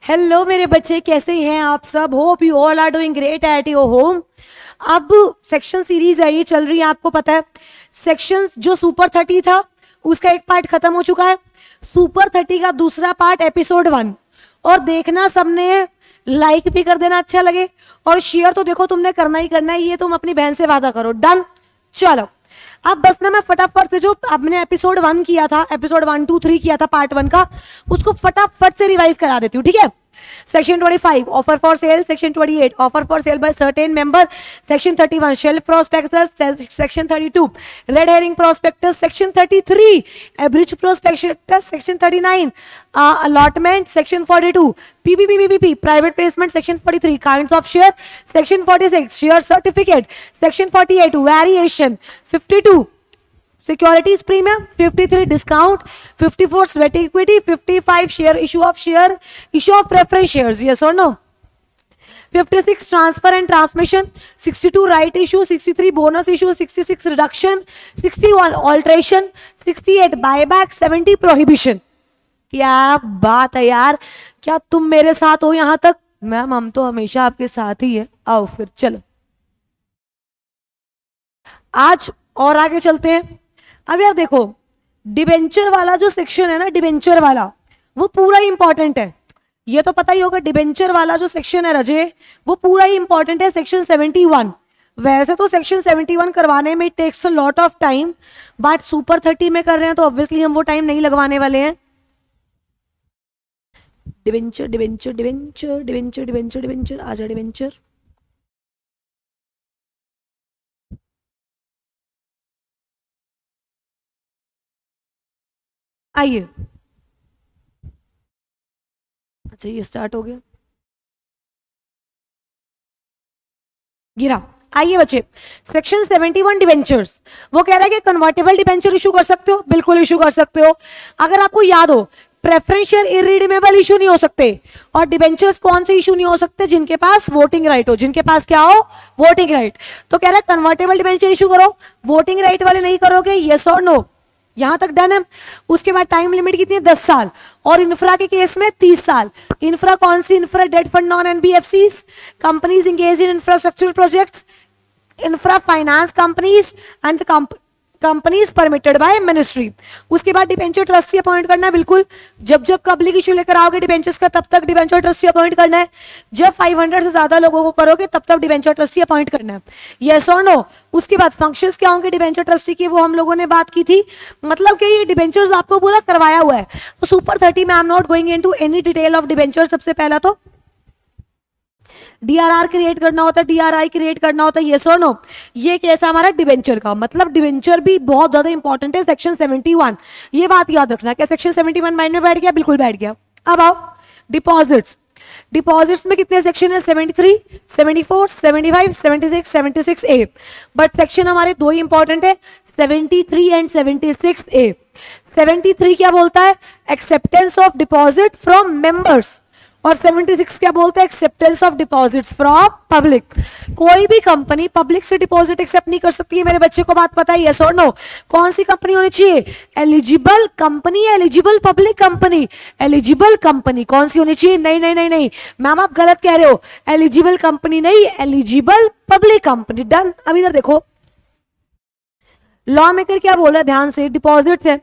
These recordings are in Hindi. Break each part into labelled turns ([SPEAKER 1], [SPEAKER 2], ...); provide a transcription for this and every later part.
[SPEAKER 1] हेलो मेरे बच्चे, कैसे हैं आप सब? Hope you all are doing great at your home. अब सेक्शन सीरीज है, ये चल रही है, आपको पता है। सेक्शंस जो सुपर 30 था उसका एक पार्ट खत्म हो चुका है। सुपर 30 का दूसरा पार्ट एपिसोड 1 और देखना सबने, लाइक भी कर देना अच्छा लगे, और शेयर तो देखो तुमने करना ही करना है, ये तुम अपनी बहन से वादा करो। डन। चलो अब बस ना मैं फटाफट से जो आपने एपिसोड 1 किया था, एपिसोड 1 2 3 किया था पार्ट 1 का, उसको फटाफट से रिवाइज करा देती हूँ, ठीक है। Section 25 offer for sale, section 28 offer for sale by certain member, section 31 shelf prospectus, section 32 red herring prospectus, section 33 abridge prospectus, section 39 allotment, section 42 PPP private placement, section 43 kinds of share, section 46 share certificate, section 48 variation, 52 securities premium, 53 discount, 54 sweat equity, 55 share issue of preference shares, yes और no, 56 transfer and transmission, 62 right issue, 63 bonus issue, 66 reduction, 61 alteration, 68 buyback, 70 prohibition. क्या बात है यार, क्या तुम मेरे साथ हो यहां तक? मैम हम तो हमेशा आपके साथ ही है। आओ फिर चलो आज और आगे चलते हैं। अब यार देखो, डिबेंचर वाला जो सेक्शन है ना, डिबेंचर वाला वो पूरा इंपॉर्टेंट है, ये तो पता ही होगा। डिबेंचर वाला जो सेक्शन है रजे, वो पूरा ही इंपॉर्टेंट है। सेक्शन 71 वैसे तो सेक्शन 71 करवाने में takes a lot of time, but super 30 में कर रहे हैं तो ऑब्वियसली हम वो टाइम नहीं लगवाने वाले हैं। Debenture debenture debenture debenture debenture debenture आजा डिबेंचर। आइए, अच्छा ये स्टार्ट हो गया, गिरा। आइए बच्चे, सेक्शन 71 डिबेंचर्स, वो कह रहा है कि कन्वर्टेबल डिबेंचर इशू कर सकते हो, बिल्कुल इशू कर सकते हो। अगर आपको याद हो, प्रेफरेंस शेयर इरिडीमेबल इशू नहीं हो सकते, और डिबेंचर्स कौन से इशू नहीं हो सकते? जिनके पास वोटिंग राइट हो, जिनके पास क्या हो? Voting right. तो कह रहा है कन्वर्टेबल डिबेंचर इशू करो, वोटिंग राइट वाले नहीं करोगे, यस और नो? यहां तक डन है। उसके बाद टाइम लिमिट कितनी है? 10 साल, और इंफ्रा के केस में 30 साल। इंफ्रा कौन सी? Infra debt fund, non NBFCs, companies engage in infrastructural projects, infra finance companies and companies permitted by ministry. उसके बाद डिबेंचर ट्रस्टी अपॉइंट करना है, बिल्कुल। जब जब पब्लिक इशू लेकर आओगे डिबेंचर्स का, तब तक डिबेंचर ट्रस्टी अपॉइंट करना है। जब 500 से ज्यादा लोगों को करोगे तब तक डिबेंचर ट्रस्टी अपॉइंट करना है, यस और नो? उसके बाद फंक्शंस क्या होंगे डिबेंचर ट्रस्टी की, वो हम लोगों ने बात की थी। मतलब कि ये डिबेंचर्स आपको पूरा करवाया हुआ है। तो सुपर 30 में I am not going into any detail of debenture. सबसे पहला तो डीआरआर क्रिएट करना होता है, डीआरआई क्रिएट करना होता है, यस और नो? ये कैसा हमारा डिबेंचर का, मतलब डिबेंचर भी बहुत ज्यादा इंपॉर्टेंट है। सेक्शन 71, ये बात याद रखना। क्या सेक्शन 71 माइंड में बैठ गया? बिल्कुल बैठ गया। अब आओ डिपॉजिट्स। डिपॉजिट्स में कितने सेक्शन है? 73, 74, 75, 76, 76 ए। बट सेक्शन हमारे दो ही इंपॉर्टेंट है, 73 एंड 76 ए। 73 क्या बोलता है? Acceptance of deposit from members, और 76 क्या बोलता है? Acceptance of deposits from public. कोई भी कंपनी पब्लिक से डिपॉजिट एक्सेप्ट नहीं कर सकती है, मेरे बच्चे को बात पता है, यस और नो? कौन सी कंपनी होनी चाहिए? Eligible company, eligible public company. Eligible company कौन सी होनी चाहिए? नहीं नहीं नहीं नहीं मैम, आप गलत कह रहे हो। एलिजिबल कंपनी नहीं, एलिजिबल पब्लिक कंपनी। डन। अब इधर देखो, लॉ मेकर क्या बोल रहा है, ध्यान से। डिपॉजिट है,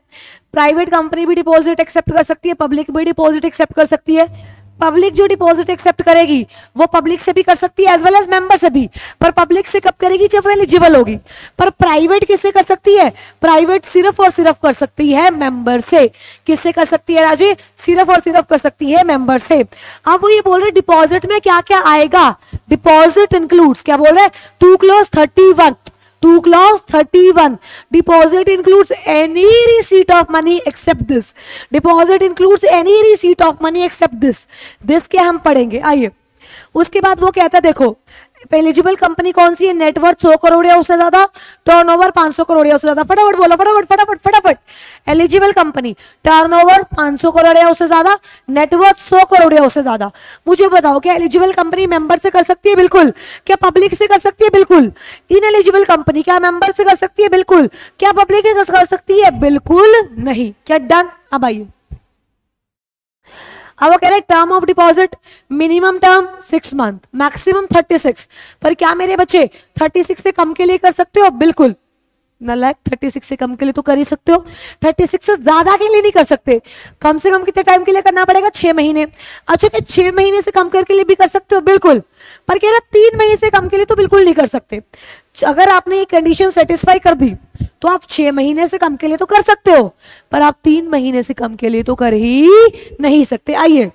[SPEAKER 1] प्राइवेट कंपनी भी डिपॉजिट एक्सेप्ट कर सकती है, पब्लिक भी डिपॉजिट एक्सेप्ट कर सकती है। पब्लिक जो डिपॉजिट एक्सेप्ट करेगी वो पब्लिक से भी कर सकती है एज वेल एज मेंबर से भी, पर पब्लिक से कब करेगी? जब वो एलिजिबल होगी। पर प्राइवेट किससे कर सकती है? प्राइवेट सिर्फ और सिर्फ कर सकती है मेंबर से। किससे कर सकती है राजे? सिर्फ और सिर्फ कर सकती है मेंबर से। अब वो ये बोल रहे डिपॉजिट में क्या क्या आएगा? डिपॉजिट इंक्लूड्स, क्या बोल रहे हैं? 2 clause 31, 2 clause 31, deposit includes any receipt of money except this. Deposit includes any receipt of money except this. This क्या हम पढ़ेंगे, आइए। उसके बाद वो कहता है, देखो एलिजिबल कंपनी कौन सी है? नेटवर्थ 100 करोड़ या उससे ज्यादा, टर्नओवर 500 करोड़ या उससे ज्यादा। फटाफट बोलो, फटाफट फटाफट फटाफट। एलिजिबल कंपनी, टर्नओवर 500 करोड़ या उससे ज्यादा, नेटवर्थ 100 करोड़ या उससे ज्यादा। मुझे बताओ, क्या एलिजिबल कंपनी मेंबर से कर सकती है? बिल्कुल। क्या पब्लिक से कर सकती है? बिल्कुल। इनएलिजिबल कंपनी क्या मेंबर से कर सकती है? बिल्कुल। क्या पब्लिक से कर सकती है? बिल्कुल नहीं। क्या डन? अब आइए, अब वो कह रहे हैं term of deposit, minimum term 6 month, maximum 36। पर क्या मेरे बच्चे 36 से कम के लिए कर सकते हो? बिल्कुल नालायक, 36 से कम के लिए तो कर ही सकते हो, 36 से ज्यादा के लिए नहीं कर सकते। कम से कम कितने टाइम के लिए करना पड़ेगा? 6 महीने। अच्छा क्या 6 महीने से कम के लिए भी कर सकते हो? बिल्कुल। पर कह रहा 3 महीने से कम के लिए तो बिल्कुल नहीं कर सकते। अगर आपने ये कंडीशन सेटिस्फाई कर दी तो आप 6 महीने से कम के लिए तो कर सकते हो, पर आप 3 महीने से कम के लिए तो कर ही नहीं सकते। आइए,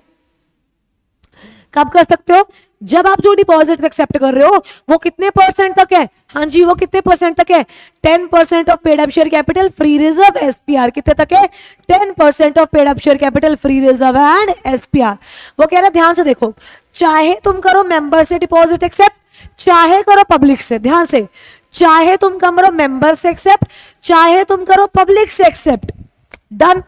[SPEAKER 1] कब कर सकते हो? जब आप जो डिपॉजिट एक्सेप्ट कर रहे हो वो कितने परसेंट तक है? हाँ जी, वो कितने परसेंट तक है? 10% of paid up share capital free reserve SPR. कितने तक है? 10% of paid up share capital free reserve and SPR. वो कह रहा है ध्यान से देखो, चाहे तुम करो मेंबर से डिपॉजिट एक्सेप्ट, चाहे करो पब्लिक से, ध्यान से, चाहे तुम करो मेंबर से एक्सेप्ट, चाहे तुम करो पब्लिक से एक्सेप्ट, डन।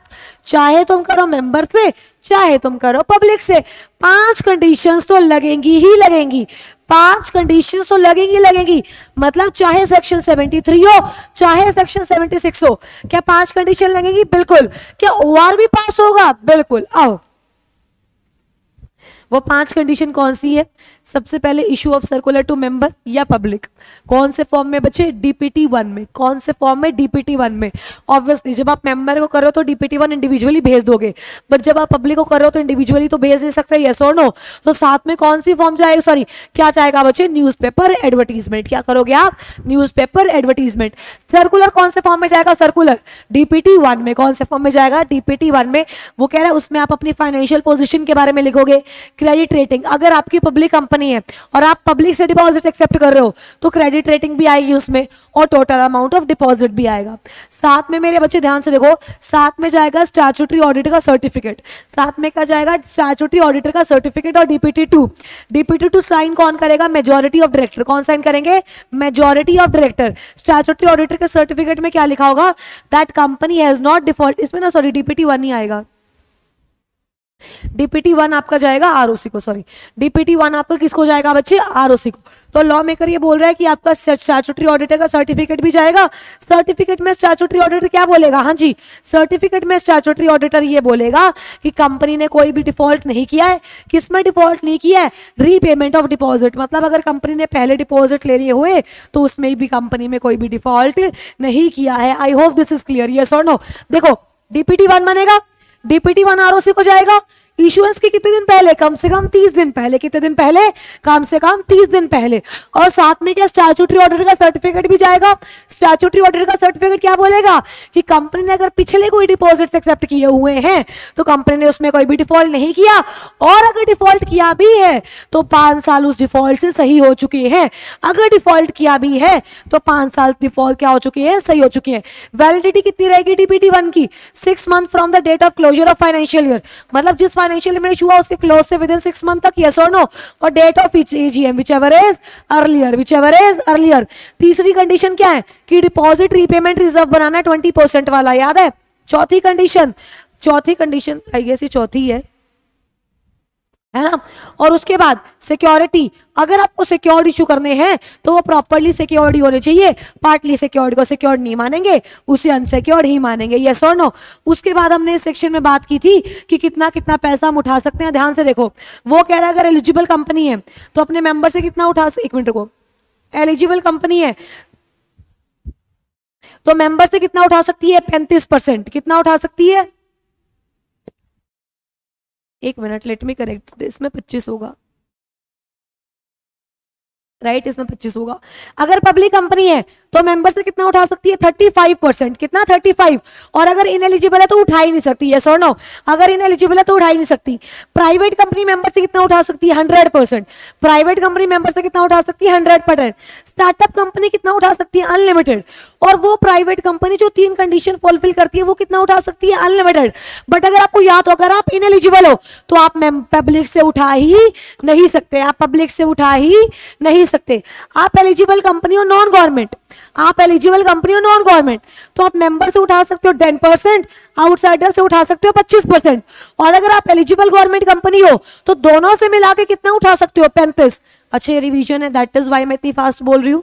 [SPEAKER 1] चाहे तुम करो मेंबर से, चाहे तुम करो पब्लिक से, 5 कंडीशंस तो लगेंगी ही लगेंगी, 5 कंडीशंस तो लगेंगी। मतलब चाहे सेक्शन 73 हो, चाहे सेक्शन 76 हो, क्या 5 कंडीशन लगेंगी? बिल्कुल। क्या ओआर भी पास होगा? बिल्कुल। आओ, वो 5 कंडीशन कौन सी है? सबसे पहले issue of circular to member या पब्लिक। कौन से फॉर्म में बच्चे? डीपीटी 1 में। कौन से फॉर्म में? डीपीटी 1 में। ऑब्वियसली जब आप मेंबर को कर रहे हो तो डीपीटी 1 इंडिविजुअली भेज दोगे, बट जब आप पब्लिक को कर रहे हो तो इंडिविजुअली तो भेज नहीं सकते, यस और नो। तो साथ में कौन सी फॉर्म जाएगा? सॉरी, क्या जाएगा बच्चे? Newspaper advertisement. क्या करोगे आप? Newspaper advertisement. सर्कुलर कौन से फॉर्म में जाएगा? सर्कुलर डीपीटी 1 में। कौन से फॉर्म में जाएगा? डीपीटी 1 में। वो कह रहा है उसमें आप अपनी फाइनेंशियल पोजीशन के बारे में लिखोगे, क्रेडिट रेटिंग। अगर आपकी पब्लिक कंपनी है और आप पब्लिक से डिपॉजिट एक्सेप्ट कर रहे हो तो क्रेडिट रेटिंग भी आएगी उसमें, और टोटल अमाउंट ऑफ डिपॉजिट भी आएगा। साथ में मेरे बच्चे ध्यान से देखो, साथ में जाएगा स्टैट्यूटरी ऑडिटर का सर्टिफिकेट। साथ में क्या जाएगा? स्टैट्यूटरी ऑडिटर का सर्टिफिकेट और डीपीटी 2। डीपीटी 2 साइन कौन करेगा? Majority of director. कौन साइन करेंगे? Majority of director. Statutory auditor के सर्टिफिकेट में क्या लिखा होगा? That company has not default. इसमें ना सॉरी, डीपीटी 1 नहीं आएगा, डीपीटी 1 आपका जाएगा आरओसी को। सॉरी, डीपीटी 1 आपका किसको जाएगा बच्चे? आरओसी को। तो लॉ मेकर ये बोल रहा है कि आपका स्टैट्यूटरी ऑडिटर का सर्टिफिकेट भी जाएगा। सर्टिफिकेट में स्टैट्यूटरी ऑडिटर क्या बोलेगा? हाँ जी, सर्टिफिकेट में स्टैट्यूटरी ऑडिटर ये बोलेगा कि कंपनी ने कोई भी डिफॉल्ट नहीं किया है। किसमें डिफॉल्ट नहीं किया है? Repayment of deposit. मतलब अगर कंपनी ने पहले डिपॉजिट ले लिए हुए तो उसमें भी कंपनी में कोई भी डिफॉल्ट नहीं किया है। I hope this is clear, yes और नो। देखो, डीपीटी 1 बनेगा, डीपीटी 1 आरओसी को जाएगा। इशुएंस के कितने दिन पहले? कम से कम 30 दिन पहले। कितने दिन पहले? कम से कम 30 दिन पहले। और साथ में क्या? स्टैट्यूटरी ऑडिटर का सर्टिफिकेट भी जाएगा। स्टैट्यूटरी ऑडिटर का सर्टिफिकेट क्या बोलेगा? कि कंपनी ने अगर पिछले कोई डिपॉजिट एक्सेप्ट किए हुए हैं तो कंपनी ने उसमें कोई भी डिफॉल्ट नहीं किया, और अगर डिफॉल्ट किया भी है तो 5 साल उस डिफॉल्ट से सही हो चुके हैं। अगर डिफॉल्ट किया भी है तो 5 साल डिफॉल्ट क्या हो चुके हैं? सही हो चुके हैं। वैलिडिटी कितनी रहेगी डीपीटी 1 की? 6 month from the date of closure of financial year. मतलब जिस फाइनेंशियल ईयर हुआ उसके क्लोज से विद इन 6 मंथ तक, यस और नो। और date of AGM whichever is earlier, whichever is earlier. तीसरी कंडीशन क्या है? कि डिपॉजिट रीपेमेंट रिजर्व बनाना है 20% वाला, याद है? चौथी कंडीशन आई गेस ये चौथी है ना। और उसके बाद सिक्योरिटी, अगर आपको सिक्योर्ड इशू करने हैं तो वो प्रॉपर्ली सिक्योर्ड होने चाहिए। पार्टली सिक्योर्ड को सिक्योर्ड नहीं मानेंगे, उसे अनसिक्योर्ड ही मानेंगे, यस और नो। उसके बाद हमने इस सेक्शन में बात की थी कि कितना कितना पैसा हम उठा सकते हैं। ध्यान से देखो, वो कह रहा है अगर एलिजिबल कंपनी है तो अपने मेंबर से कितना उठा, एक मिनट को, एलिजिबल कंपनी है तो मेंबर से कितना उठा सकती है? 35%। कितना उठा सकती है? एक मिनट, लेट मी करेक्ट, इसमें 25 होगा, राइट, इसमें 25 होगा। अगर पब्लिक कंपनी है तो मेंबर से कितना उठा सकती है? 35%। कितना? 35। और अगर इनएलिजिबल है तो उठा ही नहीं सकती, यस और नो। अगर इनएलिजिबल है तो उठा ही नहीं सकती। प्राइवेट कंपनी मेंबर से कितना उठा सकती है? 100%। प्राइवेट कंपनी मेंबर से कितना उठा सकती है? 100%। स्टार्टअप कंपनी कितना उठा सकती है? अनलिमिटेड। और वो प्राइवेट कंपनी जो 3 कंडीशन फुलफिल करती है वो कितना उठा सकती है? अनलिमिटेड। बट अगर आपको याद हो, अगर आप इनएलिजिबल हो तो आप पब्लिक से उठा ही नहीं सकते, आप पब्लिक से उठा ही नहीं सकते। आप एलिजिबल कंपनी हो नॉन गवर्नमेंट, आप एलिजिबल कंपनी हो नॉन गवर्नमेंट तो आप मेंबर से उठा सकते हो 10%, आउटसाइडर से उठा सकते हो 25%। और अगर आप एलिजिबल गवर्नमेंट कंपनी हो तो दोनों से मिला के कितना उठा सकते हो? 35। अच्छा, ये रिवीजन है, दैट इज वाई मैं इतनी फास्ट बोल रही हूं।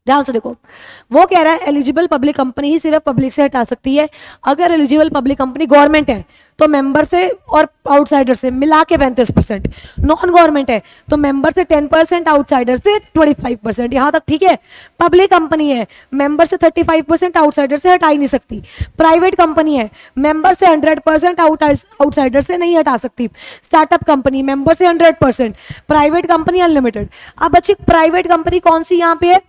[SPEAKER 1] ध्यान से देखो, वो कह रहा है एलिजिबल पब्लिक कंपनी ही सिर्फ पब्लिक से हटा सकती है। अगर एलिजिबल पब्लिक कंपनी गवर्नमेंट है तो मेंबर से और आउटसाइडर से मिला के 35%, नॉन गवर्नमेंट है तो मेंबर से 10%, आउटसाइडर से 25%। यहां तक ठीक है। पब्लिक कंपनी है, मेंबर से 35%, आउटसाइडर से हटा ही नहीं सकती। प्राइवेट कंपनी है, मेंबर से 100%, आउटसाइडर से नहीं हटा सकती। स्टार्टअप कंपनी, मेंबर से 100%, प्राइवेट कंपनी अनलिमिटेड। अब बच्चे प्राइवेट कंपनी कौन सी यहाँ पे है?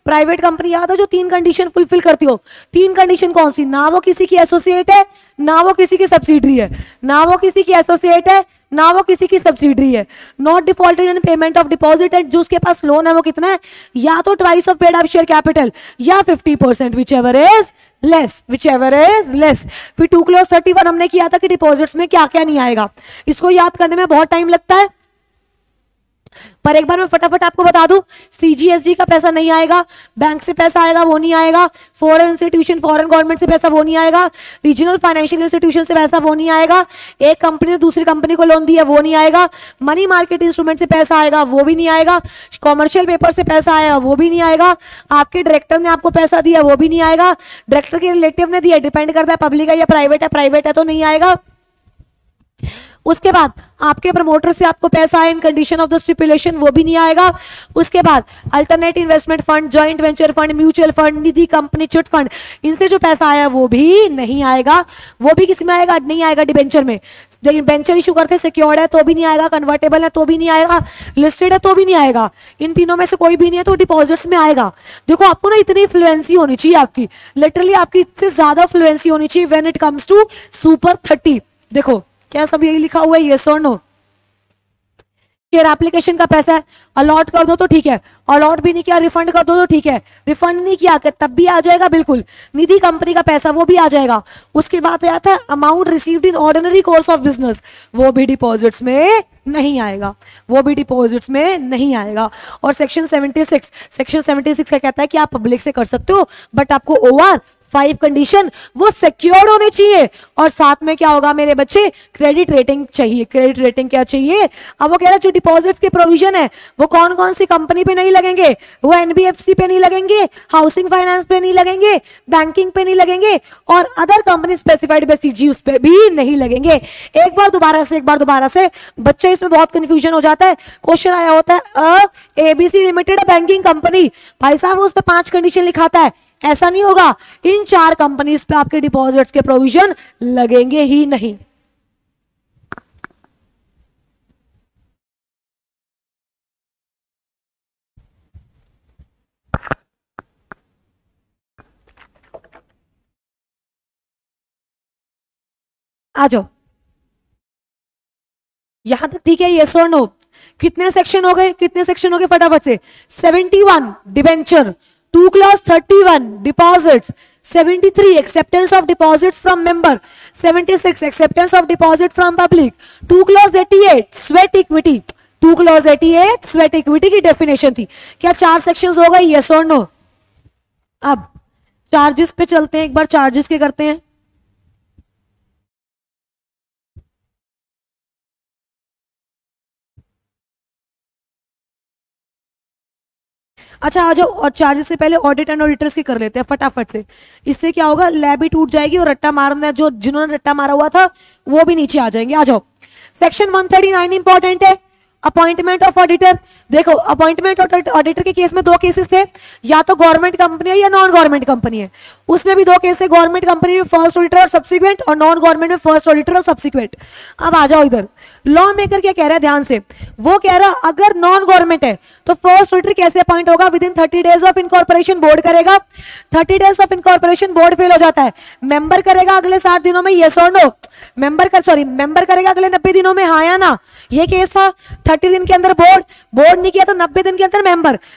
[SPEAKER 1] प्राइवेट कंपनी याद है जो 3 कंडीशन फुलफिल करती हो। 3 कंडीशन कौन सी? ना वो किसी की एसोसिएट है, ना वो किसी की सब्सिडरी है, ना वो किसी की एसोसिएट है, ना वो किसी की सब्सिडरी है। Not defaulted in payment of deposit, and जो उसके पास लोन है वो कितना है? या तो twice of paid up share capital या 50%, whichever is less, whichever is less. फिर 2 क्लॉज 31 हमने किया था कि डिपॉजिट्स में क्या क्या नहीं आएगा। इसको याद करने में बहुत टाइम लगता है, पर एक बार मैं फटाफट आपको बता दूं, सीजीएसडी का पैसा नहीं आएगा, बैंक से पैसा आएगा वो नहीं आएगा, फॉरेन इंस्टीट्यूशन फॉरेन गवर्नमेंट से पैसा वो नहीं आएगा, रीजनल फाइनेंशियल इंस्टीट्यूशन से पैसा वो नहीं आएगा, एक कंपनी ने दूसरी कंपनी को लोन दिया वो नहीं आएगा, मनी मार्केट इंस्ट्रूमेंट से पैसा आएगा वो भी नहीं आएगा, कॉमर्शियल पेपर से पैसा आएगा वो भी नहीं आएगा, आपके डायरेक्टर ने आपको पैसा दिया वो भी नहीं आएगा, डायरेक्टर के रिलेटिव ने दिया, डिपेंड करता है पब्लिक है या प्राइवेट है तो नहीं आएगा। उसके बाद आपके प्रमोटर से आपको पैसा है in condition of the stipulation, वो भी नहीं आएगा। उसके बाद alternate investment fund, joint venture fund, mutual fund, Nidhi company, chit fund, इनसे जो पैसा आया वो भी नहीं आएगा। वो भी किस में आएगा? नहीं आएगा डिबेंचर में। डिबेंचर इशू करते सिक्योर्ड है तो भी नहीं आएगा, कन्वर्टेबल है तो भी नहीं आएगा, लिस्टेड है तो भी नहीं आएगा। इन तीनों में से कोई भी नहीं है तो डिपॉजिट्स में आएगा। देखो आपको ना इतनी फ्लुएंसी होनी चाहिए, आपकी लिटरली आपकी इससे ज्यादा फ्लुएंसी होनी चाहिए when it comes to super 30। देखो क्या सब यही लिखा हुआ है? यस और नो? शेयर एप्लीकेशन का पैसा है, अलॉट कर दो तो ठीक है, अलॉट भी नहीं किया रिफंड कर दो तो ठीक है, रिफंड नहीं किया तब भी आ जाएगा बिल्कुल। निधि कंपनी का पैसा वो भी आ जाएगा। उसके बाद आता है amount received in ordinary course of business, वो भी डिपॉजिट्स में नहीं आएगा, वो भी डिपॉजिट्स में नहीं आएगा। और सेक्शन 76 का कहता है कि आप पब्लिक से कर सकते हो बट आपको ओवर 5 कंडीशन वो सिक्योर्ड होने चाहिए, और साथ में क्या होगा मेरे बच्चे? क्रेडिट रेटिंग चाहिए। क्रेडिट रेटिंग क्या चाहिए? अब वो कह रहा है जो डिपॉजिट्स के प्रोविजन है वो कौन कौन सी कंपनी पे नहीं लगेंगे? वो एनबीएफसी पे नहीं लगेंगे, हाउसिंग फाइनेंस पे नहीं लगेंगे, बैंकिंग पे नहीं लगेंगे, और other company specified by CG उस पे भी नहीं लगेंगे। एक बार दोबारा से बच्चे इसमें बहुत कंफ्यूजन हो जाता है। क्वेश्चन आया होता है एबीसी लिमिटेड बैंकिंग कंपनी, भाई साहब उस पर 5 कंडीशन लिखाता है, ऐसा नहीं होगा। इन 4 कंपनीज पे आपके डिपॉजिट्स के प्रोविजन लगेंगे ही नहीं। आ जाओ यहां तक ठीक है? यस और नो? कितने सेक्शन हो गए? फटाफट से। 71 debenture, 2 clause 31 deposits, 73 acceptance of deposits from member, 76 acceptance of deposit from public, 2 clause 88 sweat equity, 2 clause 88 sweat equity की डेफिनेशन थी। क्या 4 सेक्शंस हो गए? यस और नो? अब चार्जेस पे चलते हैं, एक बार चार्जेस के करते हैं। अच्छा आ जाओ, और चार्जेस से पहले ऑडिट एंड ऑडिटर्स की कर लेते हैं फटाफट से। इससे क्या होगा? लैब भी टूट जाएगी और रट्टा मारना जो जिन्होंने रट्टा मारा हुआ था वो भी नीचे आ जाएंगे। आ जाओ, सेक्शन 139 इंपॉर्टेंट है। Appointment of auditor. देखो अपॉइंटमेंट ऑडिटर के केस में 2 केसेस थे, या तो गवर्नमेंट कंपनी है या नॉन गवर्नमेंट कंपनी है। उसमें भी 2 केस है, गवर्नमेंट कंपनी में फर्स्ट ऑडिटर और सब्सिक्वेंट, और नॉन गवर्नमेंट में फर्स्ट ऑडिटर और सब्सिक्वेंट। अब आ जाओ इधर, लॉ मेकर क्या कह रहा है ध्यान से। वो कह रहा है अगर नॉन गवर्नमेंट है तो फर्स्ट ऑडिटर कैसे अपॉइंट होगा? With in 30 days of incorporation board करेगा। 30 days of incorporation board fail हो जाता है, मेंबर करेगा अगले 7 दिनों में, यस और नो? मेंबर करेगा अगले 90 दिनों में, हाँ या ना? ये केस था। 30 दिन के अंदर बोर्ड नहीं किया तो 90 दिन के अंदर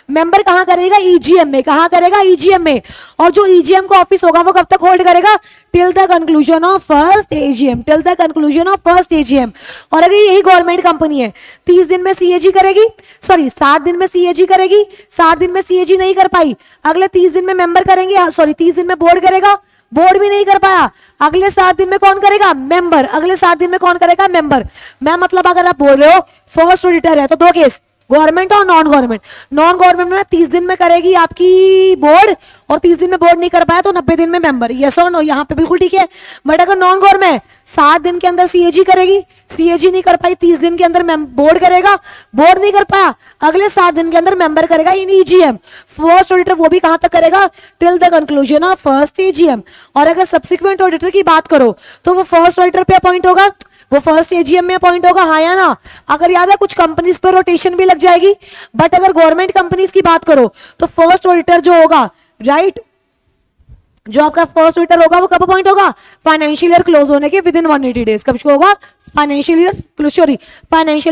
[SPEAKER 1] मेंबर कहां करेगा? ईजीएम में। कहां करेगा? ईजीएम में। और जो ईजीएम का ऑफिस होगा वो कब तक होल्ड करेगा? Till the conclusion of first AGM, till the conclusion of first AGM. और अगर यही गवर्नमेंट कंपनी है 30 दिन में सीएजी करेगी, सॉरी 7 दिन में सीएजी करेगी, 7 दिन में सीएजी नहीं कर पाई, अगले 30 दिन में मेंबर करेंगे, सॉरी 30 दिन में बोर्ड करेगा, बोर्ड भी नहीं कर पाया, अगले 7 दिन में कौन करेगा? मेंबर। अगले 7 दिन में कौन करेगा? मेंबर। मैं मतलब अगर आप बोल रहे हो फर्स्ट ऑडिटर है तो 2 केस, गवर्नमेंट और नॉन गवर्नमेंट। नॉन गवर्नमेंट में 30 दिन में करेगी आपकी बोर्ड, और 30 दिन में बोर्ड नहीं कर पाया तो 90 दिन में मेंबर। यस और नो, यहाँ पे बिल्कुल ठीक है। बट अगर नॉन गवर्नमेंट 7 दिन के अंदर सीएजी करेगी, सीएजी नहीं कर पाई 30 दिन के अंदर बोर्ड करेगा, बोर्ड नहीं कर पाया अगले 7 दिन के अंदर मेंबर करेगा इन ईजीएम। फर्स्ट ऑडिटर वो भी कहां तक करेगा, till the conclusion of first AGM. और अगर सब्सिक्वेंट ऑडिटर की बात करो तो वो फर्स्ट ऑडिटर पे अपॉइंट होगा, वो फर्स्ट एजीएम में अपॉइंट होगा, हाँ या ना। अगर याद है कुछ कंपनीज पर रोटेशन भी लग जाएगी, बट अगर गवर्नमेंट कंपनीज की बात करो तो फर्स्ट ऑडिटर जो होगा, राइट, जो आपका फर्स्ट ऑडिटर होगा वो कब अपॉइंट होगा, फाइनेंशियल ईयर क्लोज होने के विद इन 180 डेज। कब होगा, फाइनेंशियल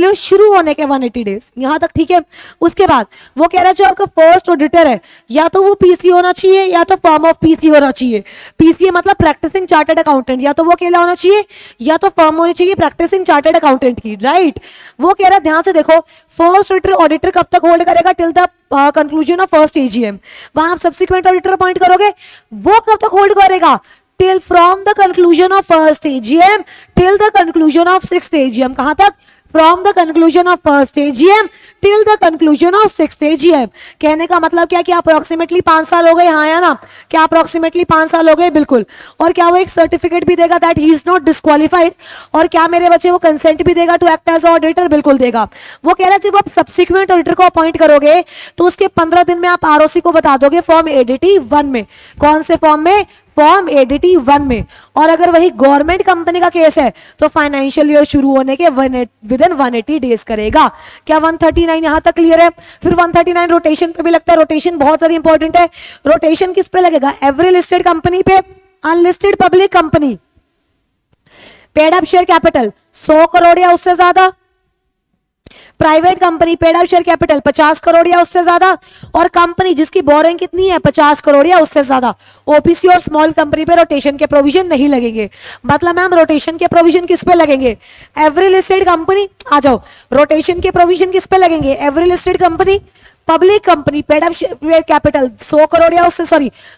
[SPEAKER 1] ईयर शुरू होने के 180 डेज। यहां तक ठीक है। उसके बाद वो कह रहा है जो आपका फर्स्ट ऑडिटर है या तो वो पीसी होना चाहिए या तो फर्म ऑफ पीसी होना चाहिए। पीसी मतलब प्रैक्टिसिंग चार्टर्ड अकाउंटेंट, या तो वो अकेला होना चाहिए या तो फर्म होनी चाहिए प्रैक्टिसिंग चार्टर्ड अकाउंटेंट की, राइट। वो कह रहा है ध्यान से देखो, फर्स्ट ऑडिटर कब तक होल्ड करेगा, till the conclusion of first AGM. वहां आप सब्सिक्वेंट ऑडिटर अपॉइंट करोगे, वो कब तक होल्ड करेगा, till from the conclusion of first AGM till the conclusion of sixth AGM. कहां तक, from the conclusion of first AGM till the conclusion of sixth AGM. कहने का मतलब क्या कि अप्रोक्सीमेटली 5 साल हो गए, हाँ या ना, क्या अप्रोक्सीमेटली 5 साल हो गए, बिल्कुल। और क्या वो एक सर्टिफिकेट भी देगा that he is not disqualified, और क्या मेरे बच्चे वो कंसेंट भी देगा टू एक्ट एज ऑडिटर, बिल्कुल देगा। वो कह रहा है जब आप सब्सिक्वेंट ऑडिटर को अपॉइंट करोगे तो उसके 15 दिन में आप आरओसी को बता दोगे फॉर्म एडीटी 1 में। कौन से फॉर्म में, फॉर्म एडीटी 1 में। और अगर वही गवर्नमेंट कंपनी का केस है तो फाइनेंशियल ईयर शुरू होने के विद इन 180 डेज करेगा। क्या 139 यहां तक क्लियर है। फिर 139 रोटेशन पे भी लगता है, रोटेशन बहुत ज्यादा इंपॉर्टेंट है। रोटेशन किस पे लगेगा, एवरी लिस्टेड कंपनी पे, unlisted public company, paid up share capital 100 crore या उससे ज्यादा, private company paid up share capital 50 crore या उससे ज्यादा, और कंपनी जिसकी बोरिंग कितनी है 50 करोड़ या उससे ज्यादा। ओपीसी और स्मॉल कंपनी पे रोटेशन के प्रोविजन नहीं लगेंगे। मतलब मैम रोटेशन के प्रोविजन किस पे लगेंगे, एवरी लिस्टेड कंपनी, आ जाओ, रोटेशन के प्रोविजन किस पे लगेंगे, every listed company, public company paid up share capital 100 crore या उससे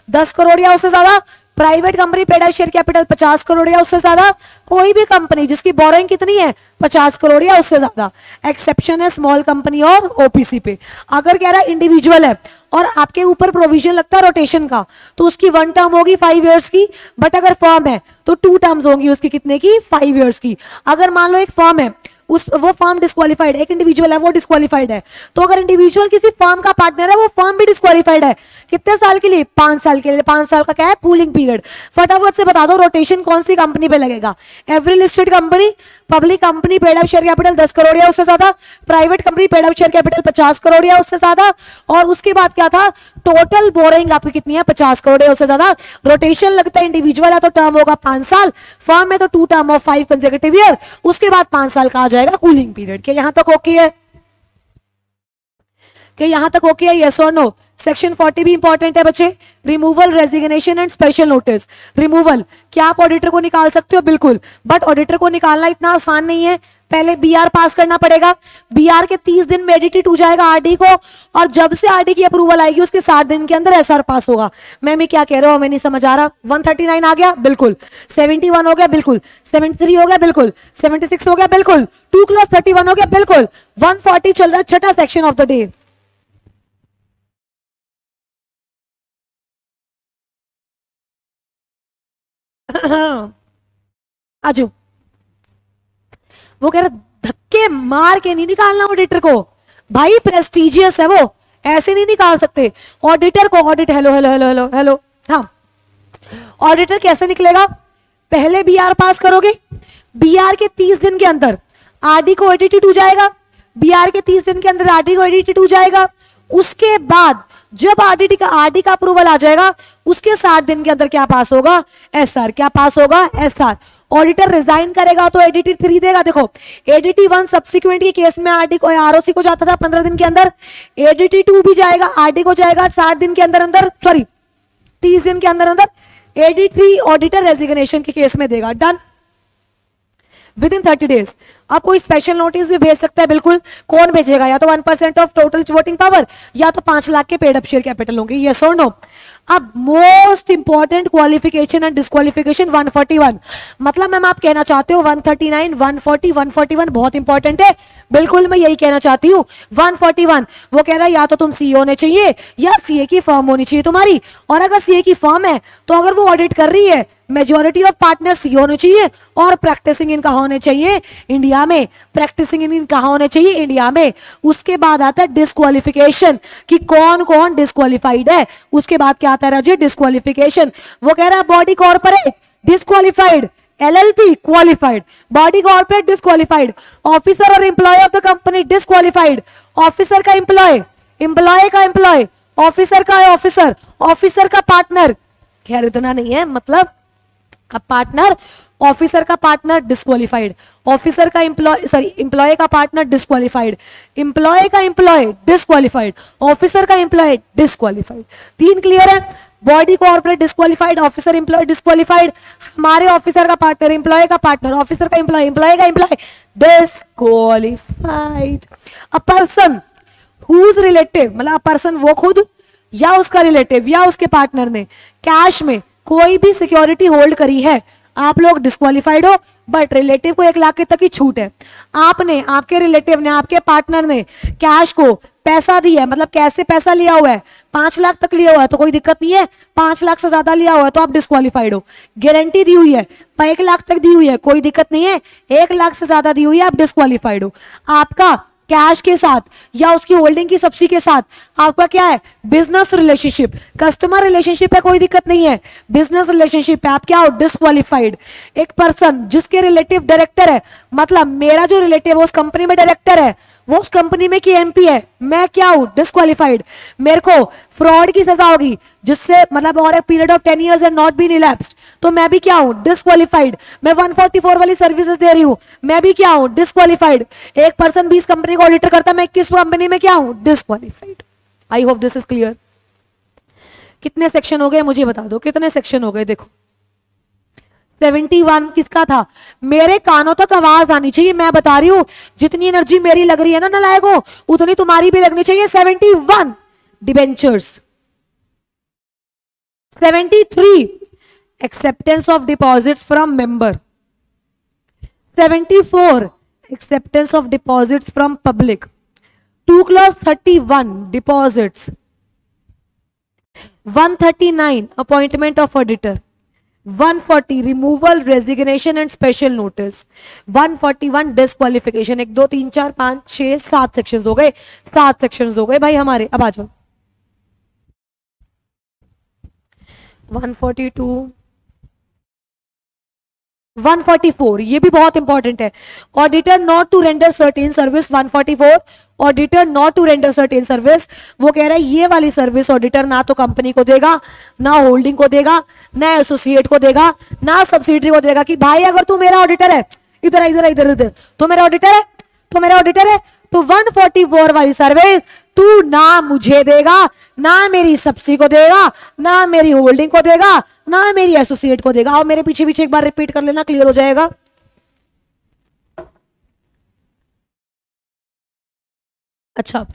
[SPEAKER 1] 10 करोड़ या उससे ज्यादा, private company paid up share capital 50 crore या उससे ज्यादा, कोई भी कंपनी जिसकी बोरिंग कितनी है 50 करोड़ या उससे ज्यादा। एक्सेप्शन है स्मॉल कंपनी और ओपीसी पे। अगर कह रहा है इंडिविजुअल है और आपके ऊपर प्रोविजन लगता है रोटेशन का तो उसकी 1 टर्म होगी 5 इयर्स की, बट अगर फर्म है तो 2 टर्म्स होंगी उसकी, कितने की, 5 इयर्स की। अगर मान लो एक फर्म है, वो फर्म डिस्क्वालिफाइड है, एक इंडिविजुअल है वो डिस्क्वालिफाइड है, तो अगर इंडिविजुअल किसी फर्म का पार्टनर है वो फर्म भी डिस्क्वालिफाइड है, कितने साल के लिए, 5 साल के लिए। 5 साल का क्या है, कूलिंग पीरियड। फटाफट से बता दो रोटेशन कौन सी कंपनी पे लगेगा, every listed company, public company paid up share capital 10 crore या उससे ज्यादा, private company paid up share capital 50 crore या उससे ज्यादा, और उसके बाद क्या था, टोटल बोरिंग आपकी कितनी है 50 करोड़ या उससे ज्यादा। रोटेशन लगता है इंडिविजुअल है तो टर्म होगा 5 साल, फर्म है तो 2 टर्म ऑफ 5 कंसेक्यूटिव ईयर, उसके बाद 5 साल का आ जाएगा कूलिंग पीरियड। क्या यहां तक ओके है, कि यहां तक ओके है, यस और नो। सेक्शन 40 भी इंपॉर्टेंट है बच्चे, removal, resignation and special notice. Removal, क्या आप ऑडिटर को निकाल सकते हो, बिल्कुल, बट ऑडिटर को निकालना इतना आसान नहीं है। पहले बीआर पास करना पड़ेगा, बीआर के 30 दिन में एडिट हो जाएगा आरडी को, और जब से आरडी की अप्रूवल आएगी उसके 7 दिन के अंदर एसआर पास होगा। मैं क्या कह रहा हूं, मैं नहीं समझ आ रहा। 139 आ गया, बिल्कुल। 71 हो गया, बिल्कुल। 73 हो गया, बिल्कुल। 76 हो गया, बिल्कुल। 2+31 हो गया, बिल्कुल। 140 चल रहा है, छठा सेक्शन ऑफ द डे। आजू वो कह रहा धक्के मार के नहीं निकालना ऑडिटर को, भाई प्रेस्टिजियस है वो, ऐसे नहीं निकाल सकते ऑडिटर को। Audit, hello hello hello hello hello, हाँ, ऑडिटर कैसे निकलेगा, पहले बीआर पास करोगे, बीआर के 30 दिन के अंदर आरडी को एडिटेड हो जाएगा, बीआर के 30 दिन के अंदर आरडी को एडिटेड हो जाएगा। उसके बाद जब आरडी का अप्रूवल आ जाएगा उसके 7 दिन के अंदर क्या पास होगा, एसआर। क्या पास होगा, एसआर। ऑडिटर रिजाइन करेगा तो एडीटी 3 देगा। देखो एडीटी 1 सब्सिक्वेंट के केस में आरडी को आरओसी को जाता था 15 दिन के अंदर, एडीटी 2 भी जाएगा, आरडी को जाएगा 60 दिन के अंदर 30 दिन के अंदर एडीटी 3 ऑडिटर रेजिग्नेशन के केस में देगा। डन। With in 30 days. आप कोई स्पेशल नोटिस भी भेज सकते हैं, बिल्कुल। कौन भेजेगा? या तो 1% ऑफ टोटल वोटिंग पावर, या तो 5 लाख के पेड अप शेयर कैपिटल होंगे। यस और नो? अब most important qualification and disqualification 141, मतलब मैम आप कहना चाहते हो 139, 140, 141 बहुत इंपॉर्टेंट है? बिल्कुल मैं यही कहना चाहती हूँ। 141 वो कह रहा है या तो तुम सीए होने चाहिए या सीए की फर्म होनी चाहिए तुम्हारी, और अगर सीए की फर्म है तो अगर वो ऑडिट कर रही है मेजॉरिटी ऑफ पार्टनर सीए होने चाहिए, और प्रैक्टिसिंग इन कहाँ होने चाहिए? इंडिया में। प्रैक्टिसिंग इन कहाँ होने चाहिए? इंडिया में। उसके बाद आता है डिस्क्वालिफिकेशन, कि कौन कौन डिस्क्वालिफाइड है। उसके बाद क्या आता है राजू? डिस्क्वालिफिकेशन। वो कह रहा है body corporate disqualified, LLP qualified, body corporate disqualified, officer और employ of the company disqualified, officer का एम्प्लॉय, एम्प्लॉय का एम्प्लॉय, ऑफिसर का ऑफिसर, ऑफिसर का पार्टनर, खैर इतना नहीं है, मतलब अब पार्टनर, ऑफिसर का पार्टनर डिस्क्वालिफाइड, ऑफिसर का एम्प्लॉय, सॉरी एम्प्लॉय का पार्टनर डिस्क्वालिफाइड, एम्प्लॉय का एम्प्लॉय डिस्क्वालिफाइड, ऑफिसर का एम्प्लॉय डिस्क्वालिफाइड। 3 क्लियर है? Body corporate disqualified, officer employ disqualified, हमारे ऑफिसर का पार्टनर, एम्प्लॉय का पार्टनर, ऑफिसर का एम्प्लॉय, एम्प्लॉय का employ disqualified. A person whose relative, मतलब पर्सन वो खुद या उसका रिलेटिव या उसके पार्टनर ने कैश में कोई भी सिक्योरिटी होल्ड करी है, आप लोग डिस्क्वालिफाइड हो, बट रिलेटिव को 1 लाख तक की छूट है। आपने, आपके रिलेटिव ने, आपके पार्टनर ने कैश को पैसा दिया है, मतलब कैसे पैसा लिया हुआ है, 5 लाख तक लिया हुआ है तो कोई दिक्कत नहीं है, 5 लाख से ज्यादा लिया हुआ है तो आप डिस्क्वालिफाइड हो। गारंटी दी हुई है 1 लाख तक दी हुई है, कोई दिक्कत नहीं है, 1 लाख से ज्यादा दी हुई है, आप डिस्क्वालिफाइड हो। आपका कैश के साथ या उसकी होल्डिंग की सब्सिडी के साथ आपका क्या है? बिजनेस रिलेशनशिप, कस्टमर रिलेशनशिप है, कोई दिक्कत नहीं है, बिजनेस रिलेशनशिप है, आप क्या हो? डिस्क्वालिफाइड। एक पर्सन जिसके रिलेटिव डायरेक्टर है, मतलब मेरा जो रिलेटिव है उस कंपनी में डायरेक्टर है, वो उस कंपनी में की एमपी है, मैं क्या हूं? डिस्क्वालिफाइड। मेरे को फ्रॉड की सजा होगी जिससे, मतलब और एक period of 10 years and not been elapsed, तो मैं भी क्या हूं? डिस्क्वालिफाइड। मैं 144 वाली सर्विसेज दे रही हूं, मैं भी क्या हूं? डिस्क्वालिफाइड। एक पर्सन 20 कंपनी को ऑडिटर करता है, मैं 21 कंपनी में क्या हूं? Disqualified. I hope this is clear. कितने सेक्शन हो गए मुझे बता दो, कितने सेक्शन हो गए? देखो 71 किसका था? मेरे कानों तक आवाज आनी चाहिए, मैं बता रही हूं, जितनी एनर्जी मेरी लग रही है ना नालायकों, उतनी तुम्हारी भी लगनी चाहिए। 71 debentures, 73 acceptance of deposits from member, 74 acceptance of deposits from public, 2 clause 31 deposits, 139 appointment of auditor, 140 removal, resignation and special notice, 141 disqualification। 1 2 3 4 5 6 7 sections हो गए, 7 सेक्शंस हो गए भाई हमारे। अब आ जाओ 142, 144, ये भी बहुत इंपॉर्टेंट है। Auditor not to render certain service, 144 auditor not to render certain service, वो कह रहा है ये वाली सर्विस ऑडिटर ना तो कंपनी को देगा, ना होल्डिंग को देगा, ना एसोसिएट को देगा, ना सब्सिडरी को देगा। कि भाई अगर तू मेरा ऑडिटर है, इधर इधर इधर इधर, तो मेरा ऑडिटर है, तो मेरा ऑडिटर है, तो 144 वाली सर्विस तू ना मुझे देगा, ना मेरी सब्सिडी को देगा, ना मेरी होल्डिंग को देगा, ना मेरी एसोसिएट को देगा। और मेरे पीछे पीछे एक बार रिपीट कर लेना, क्लियर हो जाएगा। अच्छा,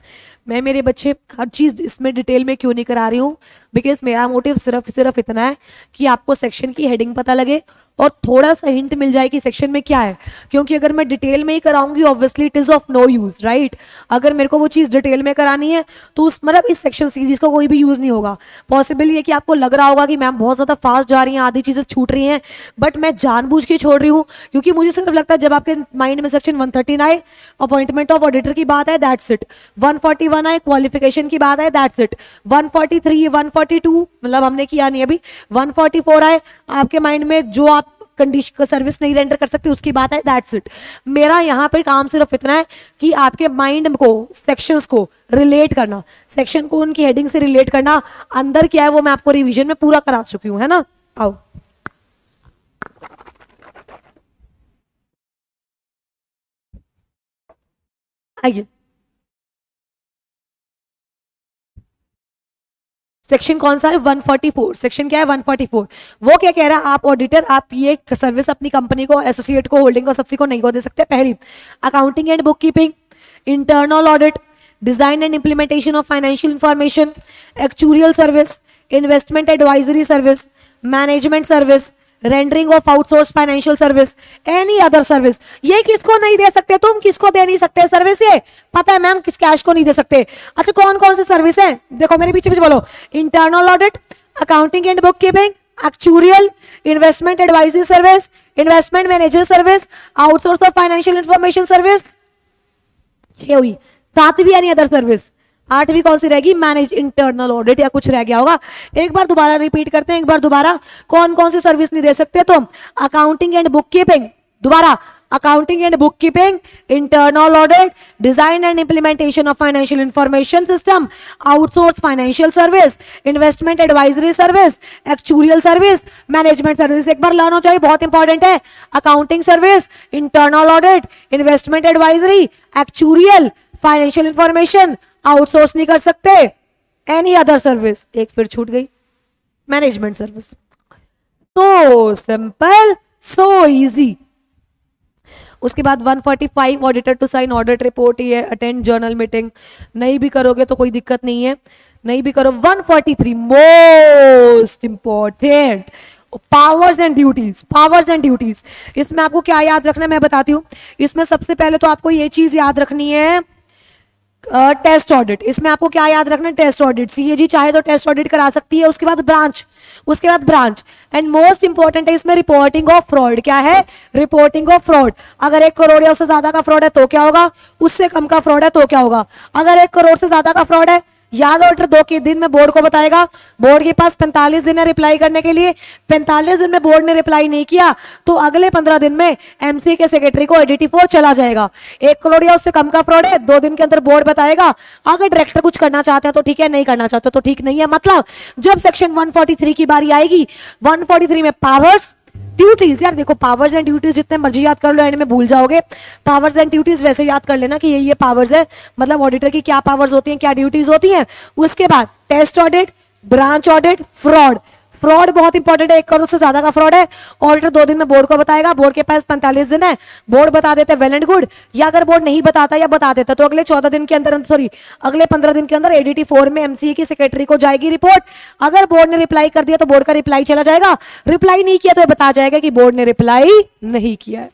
[SPEAKER 1] मैं मेरे बच्चे हर चीज इसमें डिटेल में क्यों नहीं करा रही हूं, बिकॉज मेरा मोटिव सिर्फ इतना है कि आपको सेक्शन की हेडिंग पता लगे और थोड़ा सा हिंट मिल जाए कि सेक्शन में क्या है। क्योंकि अगर मैं डिटेल में ही कराऊंगी obviously it is of no use, right. अगर मेरे को वो चीज डिटेल में करानी है तो उस मतलब इस सेक्शन सीरीज का कोई भी यूज नहीं होगा। पॉसिबल ये कि आपको लग रहा होगा कि मैम बहुत ज्यादा फास्ट जा रही हैं, आधी चीजें छूट रही हैं, बट मैं जानबूझ के छोड़ रही हूँ क्योंकि मुझे सिर्फ लगता है जब आपके माइंड में सेक्शन 113 आए, अपॉइंटमेंट ऑफ ऑडिटर की बात है, दैट्स इट। 141 आए, क्वालिफिकेशन की बात है, दैट्स इट। 143, 142 मतलब हमने किया नहीं अभी, 144 आए, आपके माइंड में जो आप कंडीशन सर्विस नहीं रेंडर कर सकते उसकी बात है, दैट्स इट। मेरा यहाँ पर काम सिर्फ इतना है कि आपके माइंड को सेक्शंस को रिलेट करना, सेक्शन को उनकी हेडिंग से रिलेट करना, अंदर क्या है वो मैं आपको रिवीजन में पूरा करा चुकी हूँ, है ना। आओ आइए सेक्शन कौन सा है? 144। सेक्शन क्या है? 144। वो क्या कह रहा है? आप ऑडिटर, आप ये सर्विस अपनी कंपनी को, एसोसिएट को, होल्डिंग को, सब्सी को नहीं को दे सकते। पहली, accounting and book keeping, internal audit, design and implementation of financial information, actuarial service, investment advisory service, management service, rendering of outsource financial service, any other service. ये किसको नहीं दे सकते? तुम किसको दे नहीं सकते सर्विस? ये पता है मैम, किस कैश को नहीं दे सकते। अच्छा, कौन कौन सी सर्विस है? देखो मेरे पीछे पीछे बोलो। Internal audit, accounting and book keeping, actuarial, investment advisory service, investment manager service, outsource of financial information service. 6 हुई। 7वीं यानी अदर सर्विस। 8वीं कौन सी रहेगी? मैनेज इंटरनल ऑडिट, या कुछ रह गया होगा। एक बार दोबारा रिपीट करते हैं, एक बार दोबारा। कौन कौन सी सर्विस नहीं दे सकते? तो अकाउंटिंग एंड बुक कीपिंग, दोबारा accounting and book keeping, internal audit, design and implementation of financial information system, outsource financial service, investment advisory service, actuarial service, management service. एक बार लर्न हो जाए, बहुत इंपॉर्टेंट है। Accounting service, internal audit, investment advisory, actuarial, financial information, outsource नहीं कर सकते, एनी अदर सर्विस। एक फिर छूट गई, management service. So simple, so easy. उसके बाद 145, auditor to sign audit report, ये अटेंड जर्नल मीटिंग। नहीं भी करोगे तो कोई दिक्कत नहीं है, नहीं भी करो। 143 most important, powers and duties. Powers and duties, इसमें आपको क्या याद रखना है मैं बताती हूँ। इसमें सबसे पहले तो आपको ये चीज याद रखनी है, टेस्ट ऑडिट। इसमें आपको क्या याद रखना है? Test audit. सीएजी चाहे तो टेस्ट ऑडिट करा सकती है। उसके बाद ब्रांच, उसके बाद ब्रांच, एंड मोस्ट इंपॉर्टेंट है इसमें रिपोर्टिंग ऑफ फ्रॉड। क्या है? Reporting of fraud. अगर 1 करोड़ या उससे ज्यादा का फ्रॉड है तो क्या होगा? उससे कम का फ्रॉड है तो क्या होगा? अगर 1 करोड़ से ज्यादा का फ्रॉड है, याद ऑडिटर 2 के दिन में बोर्ड को बताएगा। बोर्ड के पास 45 दिन है रिप्लाई करने के लिए। 45 दिन में बोर्ड ने रिप्लाई नहीं किया तो अगले 15 दिन में एमसी के सेक्रेटरी को एडीटी 4 चला जाएगा। 1 करोड़ या उससे कम का फ्रॉड है, 2 दिन के अंदर बोर्ड बताएगा। अगर डायरेक्टर कुछ करना चाहते हैं तो ठीक है, नहीं करना चाहते तो ठीक नहीं है। मतलब जब सेक्शन 143 की बारी आएगी, 143 में पावर्स, ड्यूटीज। यार देखो, पावर्स एंड ड्यूटीज जितने मर्जी याद कर लो, एंड में भूल जाओगे। पावर्स एंड ड्यूटीज वैसे याद कर लेना कि ये पावर्स है, मतलब ऑडिटर की क्या पावर्स होती हैं, क्या ड्यूटीज होती हैं। उसके बाद test audit, branch audit, fraud. Fraud बहुत इंपॉर्टेंट है। 1 करोड़ से ज्यादा का फ्रॉड है, ऑडिटर 2 दिन में बोर्ड को बताएगा। बोर्ड के पास 45 दिन है, बोर्ड बता देते वेल एंड गुड। या अगर बोर्ड नहीं बताता या बता देता तो अगले 14 दिन के अंदर, सॉरी अगले 15 दिन के अंदर एडीटी 4 में एमसीए की सेक्रेटरी को जाएगी रिपोर्ट। अगर बोर्ड ने रिप्लाई कर दिया तो बोर्ड का रिप्लाई चला जाएगा। रिप्लाई नहीं किया तो बता जाएगा कि बोर्ड ने रिप्लाई नहीं किया है।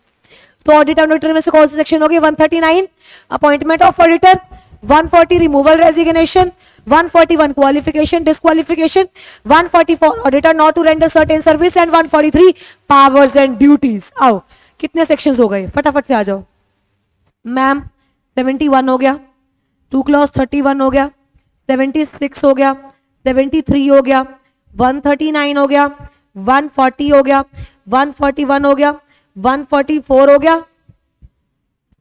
[SPEAKER 1] तो ऑडिट ऑडिटर में से कौन सी सेक्शन होगी? 139 appointment of auditor, 140 removal resignation, 141 qualification disqualification, 144 auditor not to render certain service, and 143 powers and duties. आओ, कितने सेक्शंस हो गए? फटाफट से आ जाओ मैम। 71 हो गया, 2 क्लॉज 31 हो गया, 76 हो गया, 73 हो गया, 139 हो गया, 140 हो गया, 141 हो गया, 144 हो गया,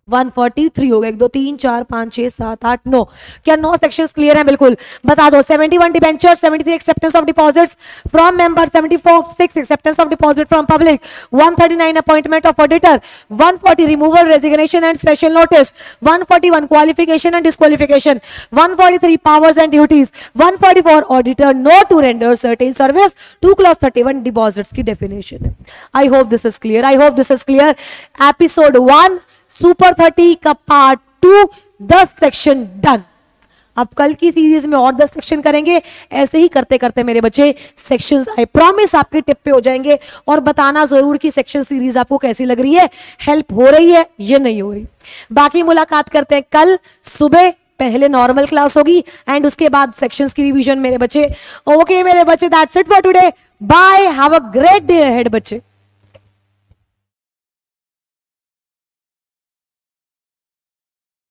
[SPEAKER 1] 143 हो गया। 1 2 3 4 5 6 7 8 9। क्या 9 सेक्शंस क्लियर हैं? बिल्कुल बता दो। 71 debenture, 73 acceptance of deposits from member, 74 acceptance of deposit from public, 139 appointment of auditor, 140 removal resignation and special notice, 141 qualification and disqualification, 143 powers and duties, 144 auditor not to render certain service, 2 clause 31 deposits की डेफिनेशन है। I hope this is clear, I hope this is clear. Episode 1 super 30 का पार्ट 2 10 सेक्शन डन। अब कल की सीरीज में और 10 सेक्शन करेंगे। ऐसे ही करते करते मेरे बच्चे सेक्शंस आई प्रॉमिस आपके टिप पे हो जाएंगे। और बताना जरूर कि सेक्शन सीरीज आपको कैसी लग रही है, हेल्प हो रही है या नहीं हो रही। बाकी मुलाकात करते हैं कल सुबह। पहले नॉर्मल क्लास होगी एंड उसके बाद सेक्शंस की रिवीजन मेरे बच्चे। ओके मेरे बच्चे, that's it for today. Bye, have a great day ahead बच्चे।